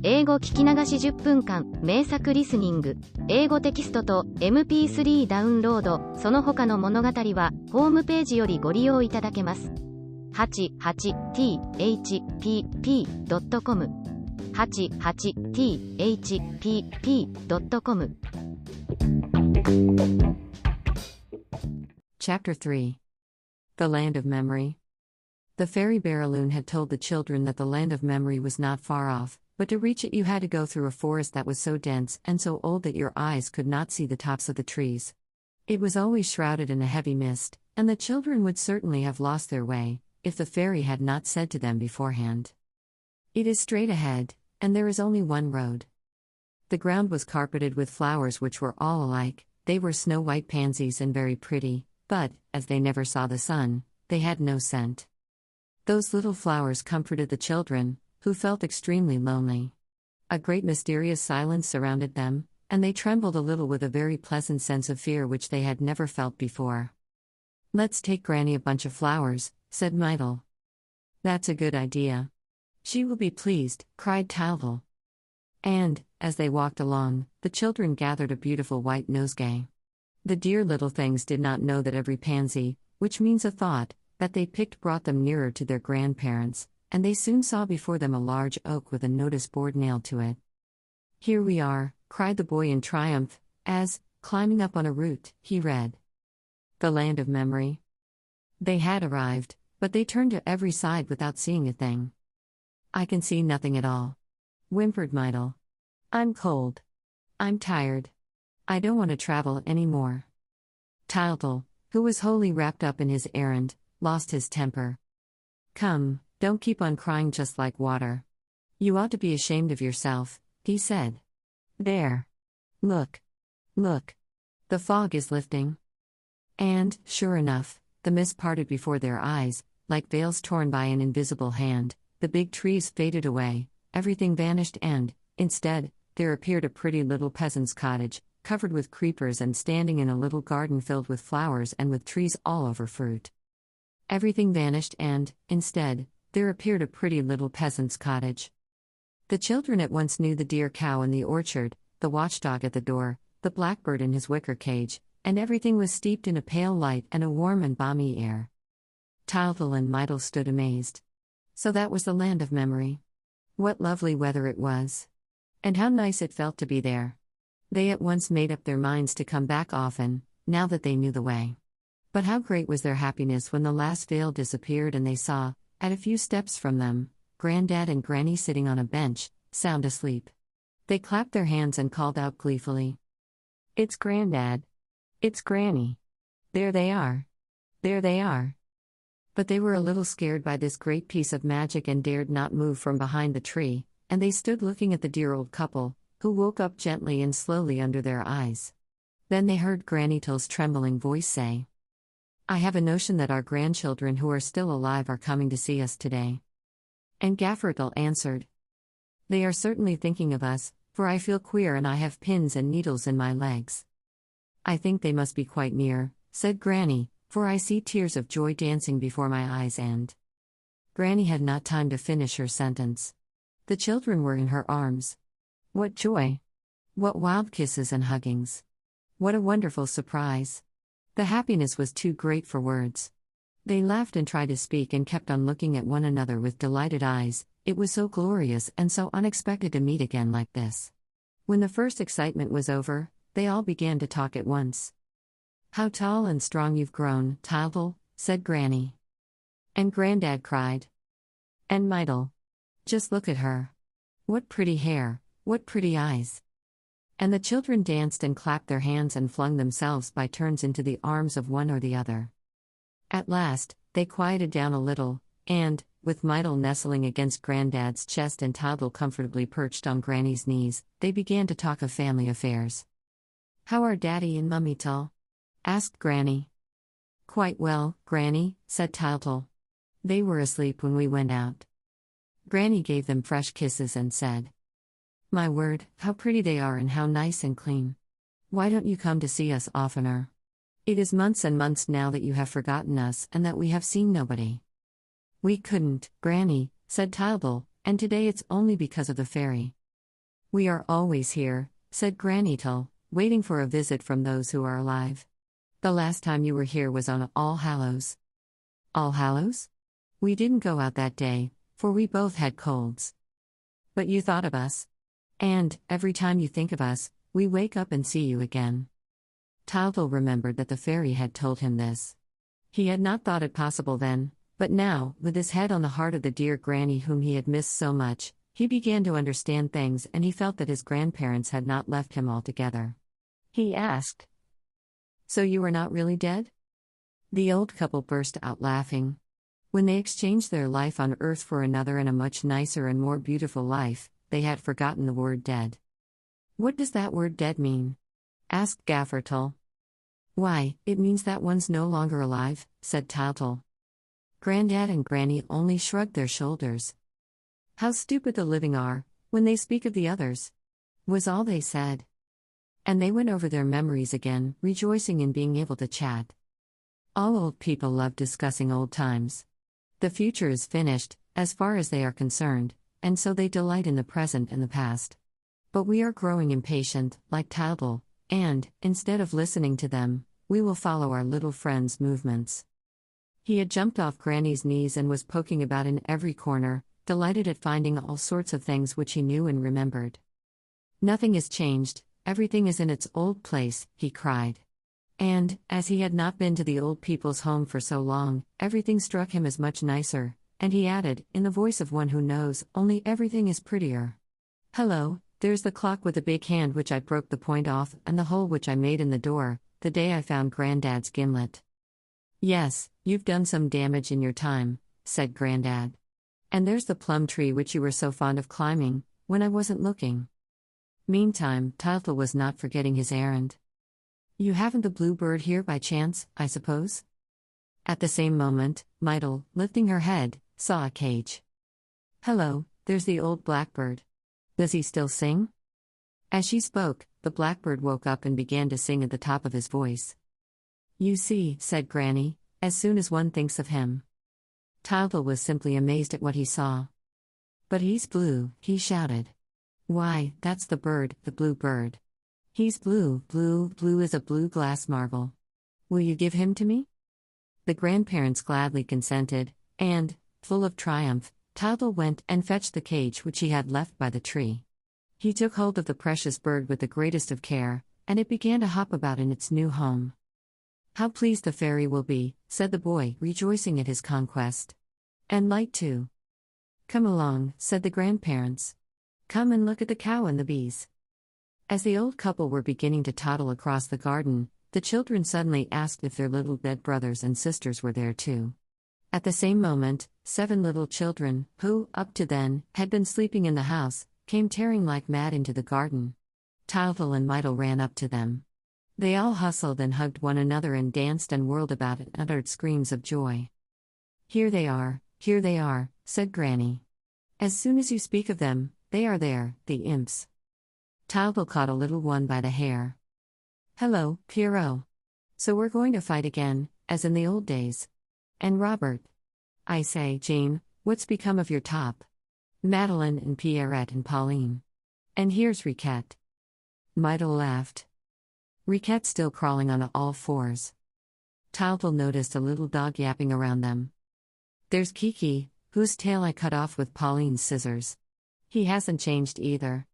英語聞き流し10分間、名作リスニング、英語テキストと MP3 ダウンロード、その他の物語は、ホームページよりご利用いただけます。88thpp.com 88thpp.com Chapter 3 The Land of Memory. The fairy Baraloon had told the children that the land of memory was not far off, but to reach it you had to go through a forest that was so dense and so old that your eyes could not see the tops of the trees. It was always shrouded in a heavy mist, and the children would certainly have lost their way, if the fairy had not said to them beforehand. It is straight ahead, and there is only one road. The ground was carpeted with flowers which were all alike. They were snow-white pansies and very pretty, but, as they never saw the sun, they had no scent. Those little flowers comforted the children, who felt extremely lonely. A great mysterious silence surrounded them, and they trembled a little with a very pleasant sense of fear which they had never felt before. "Let's take Granny a bunch of flowers," said Myrtle. "That's a good idea. She will be pleased," cried Talbot. And, as they walked along, the children gathered a beautiful white nosegay. The dear little things did not know that every pansy, which means a thought, that they picked brought them nearer to their grandparents, and they soon saw before them a large oak with a notice board nailed to it. "Here we are," cried the boy in triumph, as, climbing up on a root, he read, "The Land of Memory." They had arrived, but they turned to every side without seeing a thing. "I can see nothing at all," whimpered Myrtle. "I'm cold. I'm tired. I don't want to travel any more." Talbot, who was wholly wrapped up in his errand, lost his temper. "Come, don't keep on crying just like water. You ought to be ashamed of yourself," he said. "There. Look. Look. The fog is lifting." And, sure enough, the mist parted before their eyes, like veils torn by an invisible hand. The big trees faded away, everything vanished, and, instead, there appeared a pretty little peasant's cottage, covered with creepers and standing in a little garden filled with flowers and with trees all over fruit. Everything vanished and, instead, there appeared a pretty little peasant's cottage. The children at once knew the dear cow in the orchard, the watchdog at the door, the blackbird in his wicker cage, and everything was steeped in a pale light and a warm and balmy air. Talbot and Myrtle stood amazed. So that was the land of memory. What lovely weather it was! And how nice it felt to be there! They at once made up their minds to come back often, now that they knew the way. But how great was their happiness when the last veil disappeared and they saw, at a few steps from them, Grandad and Granny sitting on a bench, sound asleep. They clapped their hands and called out gleefully, "It's Grandad! It's Granny! There they are! There they are!" But they were a little scared by this great piece of magic and dared not move from behind the tree, and they stood looking at the dear old couple, who woke up gently and slowly under their eyes. Then they heard Granny Till's trembling voice say, "I have a notion that our grandchildren who are still alive are coming to see us today." And Gaffer Till answered, "They are certainly thinking of us, for I feel queer and I have pins and needles in my legs." "I think they must be quite near," said Granny, "for I see tears of joy dancing before my eyes and—" Granny had not time to finish her sentence. The children were in her arms. What joy! What wild kisses and huggings! What a wonderful surprise! The happiness was too great for words. They laughed and tried to speak and kept on looking at one another with delighted eyes. It was so glorious and so unexpected to meet again like this. When the first excitement was over, they all began to talk at once. "How tall and strong you've grown, Talbot," said Granny. And Grandad cried, "And Myrtle. Just look at her. What pretty hair, what pretty eyes." And the children danced and clapped their hands and flung themselves by turns into the arms of one or the other. At last, they quieted down a little, and, with Myrtle nestling against Grandad's chest and Talbot comfortably perched on Granny's knees, they began to talk of family affairs. "How are Daddy and Mummy Tull?" asked Granny. "Quite well, Granny," said Talbot. "They were asleep when we went out." Granny gave them fresh kisses and said, "My word, how pretty they are and how nice and clean. Why don't you come to see us oftener? It is months and months now that you have forgotten us and that we have seen nobody." "We couldn't, Granny," said Talbot, "and today it's only because of the fairy. We are always here, said Granny Tull, waiting for a visit from those who are alive. The last time you were here was on All Hallows. All Hallows? We didn't go out that day, for we both had colds. But you thought of us. And, every time you think of us, we wake up and see you again. Tyltyl remembered that the fairy had told him this. He had not thought it possible then, but now, with his head on the heart of the dear granny whom he had missed so much, he began to understand things and he felt that his grandparents had not left him altogether. He asked, "So you are not really dead?" The old couple burst out laughing. When they exchanged their life on earth for another and a much nicer and more beautiful life, they had forgotten the word dead. "What does that word dead mean?" asked Gaffer Tull. "Why, it means that one's no longer alive," said Tyltyl. Grandad and Granny only shrugged their shoulders. "How stupid the living are, when they speak of the others," was all they said. And they went over their memories again, rejoicing in being able to chat. All old people love discussing old times. The future is finished, as far as they are concerned, and so they delight in the present and the past. But we are growing impatient, like Tyltyl, and, instead of listening to them, we will follow our little friend's movements. He had jumped off Granny's knees and was poking about in every corner, delighted at finding all sorts of things which he knew and remembered. "Nothing is changed, everything is in its old place," he cried. And, as he had not been to the old people's home for so long, everything struck him as much nicer, and he added, in the voice of one who knows, only everything is prettier. "Hello, there's the clock with the big hand which I broke the point off and the hole which I made in the door, the day I found Grandad's gimlet." "Yes, you've done some damage in your time," said Grandad. "And there's the plum tree which you were so fond of climbing, when I wasn't looking." Meantime, Tyltyl was not forgetting his errand. "You haven't the bluebird here by chance, I suppose?" At the same moment, Mytyl, lifting her head, saw a cage. "Hello, there's the old blackbird. Does he still sing?" As she spoke, the blackbird woke up and began to sing at the top of his voice. "You see," said Granny, "as soon as one thinks of him." Tyltyl was simply amazed at what he saw. "But he's blue," he shouted. "Why, that's the bird, the blue bird. He's blue, blue, blue as a blue glass marble. Will you give him to me?" The grandparents gladly consented, and, full of triumph, Tyltyl went and fetched the cage which he had left by the tree. He took hold of the precious bird with the greatest of care, and it began to hop about in its new home. "How pleased the fairy will be," said the boy, rejoicing at his conquest. "And light too." "Come along," said the grandparents. "Come and look at the cow and the bees." As the old couple were beginning to toddle across the garden, the children suddenly asked if their little dead brothers and sisters were there too. At the same moment, 7 little children, who, up to then, had been sleeping in the house, came tearing like mad into the garden. Tyltyl and Mytyl ran up to them. They all hustled and hugged one another and danced and whirled about and uttered screams of joy. Here they are," said Granny. "As soon as you speak of them, they are there, the imps." Tyltyl caught a little one by the hair. "Hello, Pierrot. So we're going to fight again, as in the old days. And Robert. I say, Jane, what's become of your top? Madeline and Pierrette and Pauline. And here's Riquette." Mytyl laughed. Riquette's still crawling on all fours. Tyltyl noticed a little dog yapping around them. "There's Kiki, whose tail I cut off with Pauline's scissors. He hasn't changed either."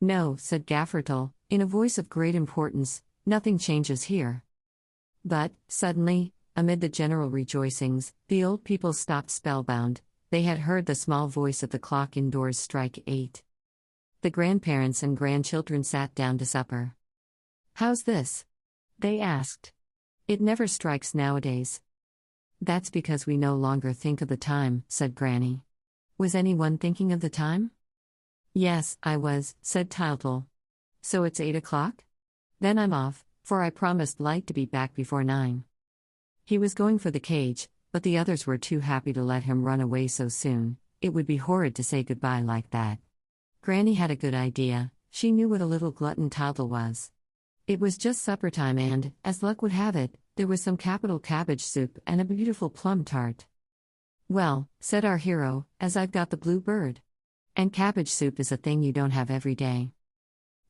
"No," said Gaffer-Tull, in a voice of great importance, "nothing changes here." But, suddenly, amid the general rejoicings, the old people stopped spellbound. They had heard the small voice of the clock indoors strike 8. The grandparents and grandchildren sat down to supper. "How's this?" they asked. "It never strikes nowadays." "That's because we no longer think of the time," said Granny. "Was anyone thinking of the time?" "Yes, I was," said Tyltyl. "So it's 8 o'clock? Then I'm off, for I promised Light to be back before 9. He was going for the cage, but the others were too happy to let him run away so soon. It would be horrid to say goodbye like that. Granny had a good idea. She knew what a little glutton Tyltyl was. It was just supper time and, as luck would have it, there was some capital cabbage soup and a beautiful plum tart. "Well," said our hero, "as I've got the blue bird. And cabbage soup is a thing you don't have every day.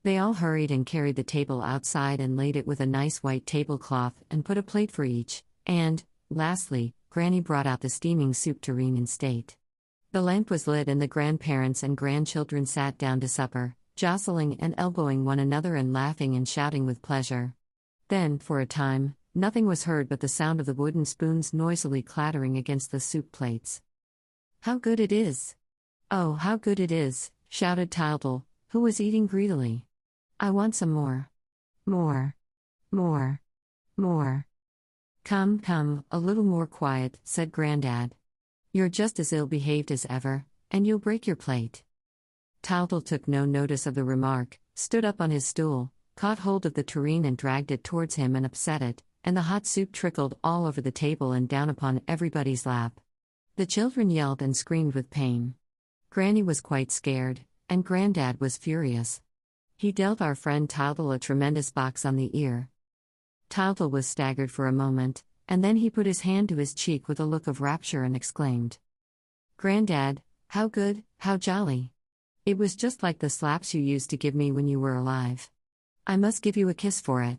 They all hurried and carried the table outside and laid it with a nice white tablecloth and put a plate for each, and, lastly, Granny brought out the steaming soup tureen in state. The lamp was lit and the grandparents and grandchildren sat down to supper, jostling and elbowing one another and laughing and shouting with pleasure. Then, for a time, nothing was heard but the sound of the wooden spoons noisily clattering against the soup plates. "How good it is! Oh, how good it is!" shouted Tildel, who was eating greedily. "I want some more. More. More. More." "Come, come, a little more quiet," said Grandad. "You're just as ill-behaved as ever, and you'll break your plate." Tildel took no notice of the remark, stood up on his stool, caught hold of the tureen and dragged it towards him and upset it, and the hot soup trickled all over the table and down upon everybody's lap. The children yelled and screamed with pain. Granny was quite scared, and Grandad was furious. He dealt our friend Tildel a tremendous box on the ear. Tildel was staggered for a moment, and then he put his hand to his cheek with a look of rapture and exclaimed, "Grandad, how good, how jolly! It was just like the slaps you used to give me when you were alive. I must give you a kiss for it."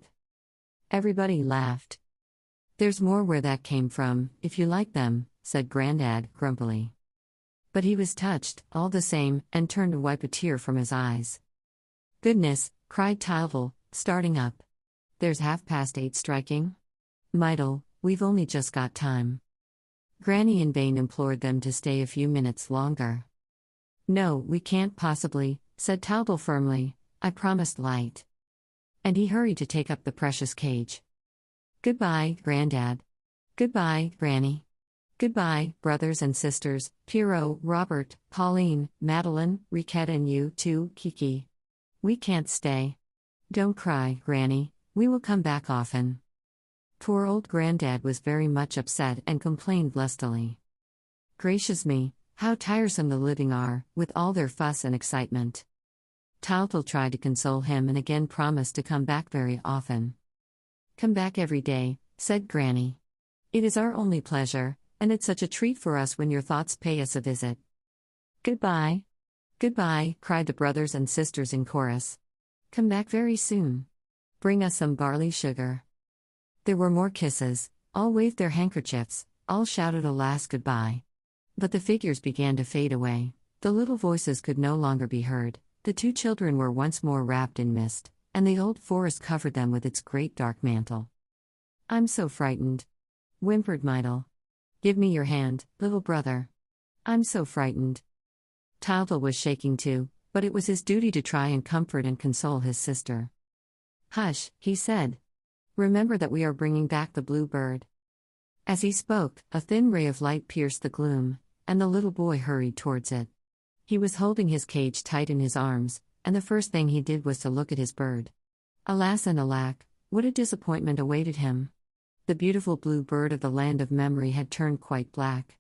Everybody laughed. "There's more where that came from, if you like them," said Grandad, grumpily. But he was touched, all the same, and turned to wipe a tear from his eyes. "Goodness," cried Tildel, starting up. "There's 8:30 striking? Mydel, we've only just got time." Granny in vain implored them to stay a few minutes longer. "No, we can't possibly," said Tildel firmly. "I promised Light." And he hurried to take up the precious cage. "Goodbye, Grandad. Goodbye, Granny. Goodbye, brothers and sisters, Pierrot, Robert, Pauline, Madeline, Riquette, and you too, Kiki. We can't stay. Don't cry, Granny, we will come back often." Poor old Grandad was very much upset and complained lustily. "Gracious me, how tiresome the living are, with all their fuss and excitement." Tildel tried to console him and again promised to come back very often. "Come back every day," said Granny. "It is our only pleasure, and it's such a treat for us when your thoughts pay us a visit." "Goodbye. Goodbye," cried the brothers and sisters in chorus. "Come back very soon. Bring us some barley sugar." There were more kisses, all waved their handkerchiefs, all shouted a last goodbye. But the figures began to fade away, the little voices could no longer be heard, the two children were once more wrapped in mist, and the old forest covered them with its great dark mantle. "I'm so frightened," whimpered Mydel. "Give me your hand, little brother. I'm so frightened." Tildel was shaking too, but it was his duty to try and comfort and console his sister. "Hush," he said. "Remember that we are bringing back the blue bird." As he spoke, a thin ray of light pierced the gloom, and the little boy hurried towards it. He was holding his cage tight in his arms, and the first thing he did was to look at his bird. Alas and alack, what a disappointment awaited him! The beautiful blue bird of the land of memory had turned quite black.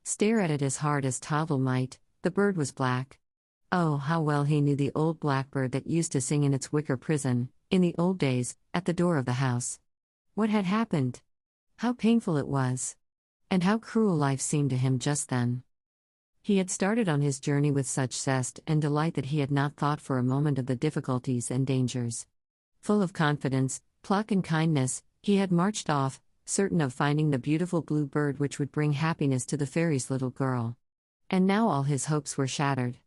Stare at it as hard as Tildel might, the bird was black. Oh, how well he knew the old blackbird that used to sing in its wicker prison, in the old days, at the door of the house. What had happened? How painful it was! And how cruel life seemed to him just then. He had started on his journey with such zest and delight that he had not thought for a moment of the difficulties and dangers. Full of confidence, pluck and kindness, he had marched off, certain of finding the beautiful blue bird which would bring happiness to the fairy's little girl. And now all his hopes were shattered.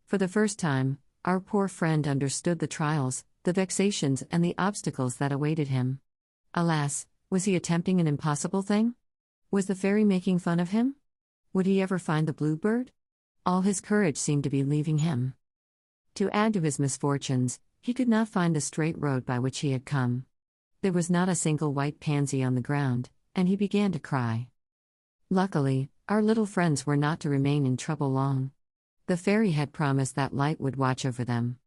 For the first time, our poor friend understood the trials, the vexations and the obstacles that awaited him. Alas, was he attempting an impossible thing? Was the fairy making fun of him? Would he ever find the blue bird? All his courage seemed to be leaving him. To add to his misfortunes, he could not find the straight road by which he had come. There was not a single white pansy on the ground, and he began to cry. Luckily, our little friends were not to remain in trouble long. The fairy had promised that Light would watch over them.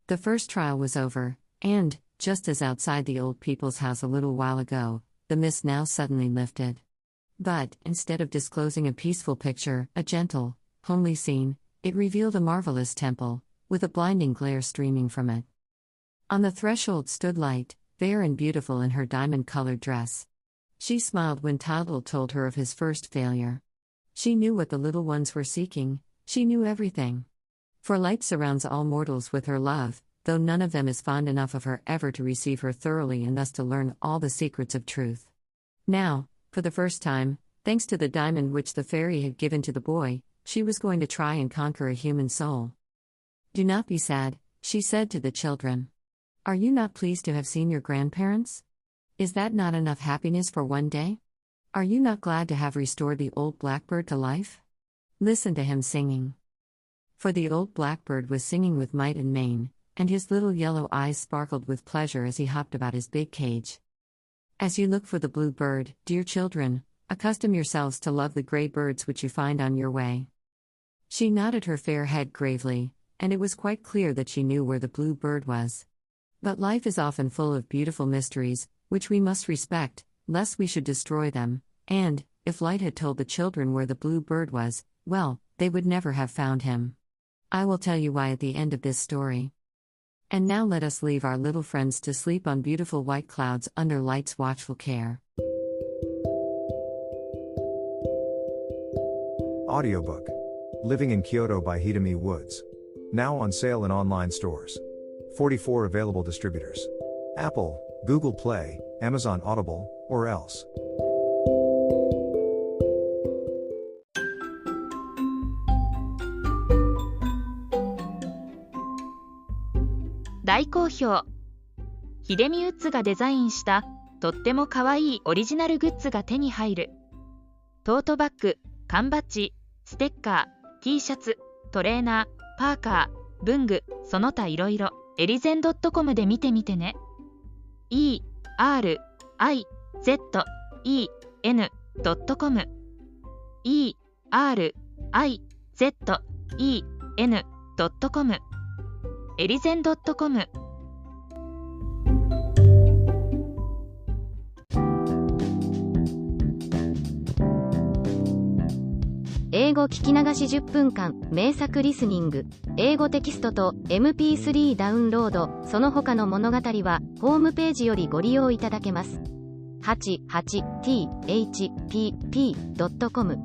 The first trial was over, and, just as outside the old people's house a little while ago, the mist now suddenly lifted. But, instead of disclosing a peaceful picture, a gentle, homely scene, it revealed a marvelous temple, with a blinding glare streaming from it. On the threshold stood Light, fair and beautiful in her diamond-colored dress. She smiled when Tildel told her of his first failure. She knew what the little ones were seeking, she knew everything. For light surrounds all mortals with her love, though none of them is fond enough of her ever to receive her thoroughly and thus to learn all the secrets of truth. Now, for the first time, thanks to the diamond which the fairy had given to the boy, she was going to try and conquer a human soul. "Do not be sad," she said to the children. "Are you not pleased to have seen your grandparents? Is that not enough happiness for one day? Are you not glad to have restored the old blackbird to life? Listen to him singing." For the old blackbird was singing with might and main, and his little yellow eyes sparkled with pleasure as he hopped about his big cage. As you look for the blue bird, dear children, accustom yourselves to love the gray birds which you find on your way. She nodded her fair head gravely, and it was quite clear that she knew where the blue bird was. But life is often full of beautiful mysteries, which we must respect, lest we should destroy them, and, if Light had told the children where the blue bird was, well, they would never have found him. I will tell you why at the end of this story. And now let us leave our little friends to sleep on beautiful white clouds under Light's watchful care. Audiobook. Living in Kyoto by Hidemi Woods. Now on sale in online stores. 44 available distributors. Apple, Google Play, Amazon Audible, or else. 大好評。ヒデミウッズがデザインしたとってもかわいいオリジナルグッズが手に入る。トートバッグ、缶バッジ、ステッカー、T シャツ、トレーナー、パーカー、文具、その他いろいろ、エリゼン .com で見てみてね。erizen.com erizen.com エリゼン .com。 英語聞き流し10分間名作リスニング。英語テキストと MP3 ダウンロード、その他の物語はホームページよりご利用いただけます。88thpp.com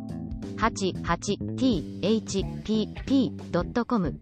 88thpp.com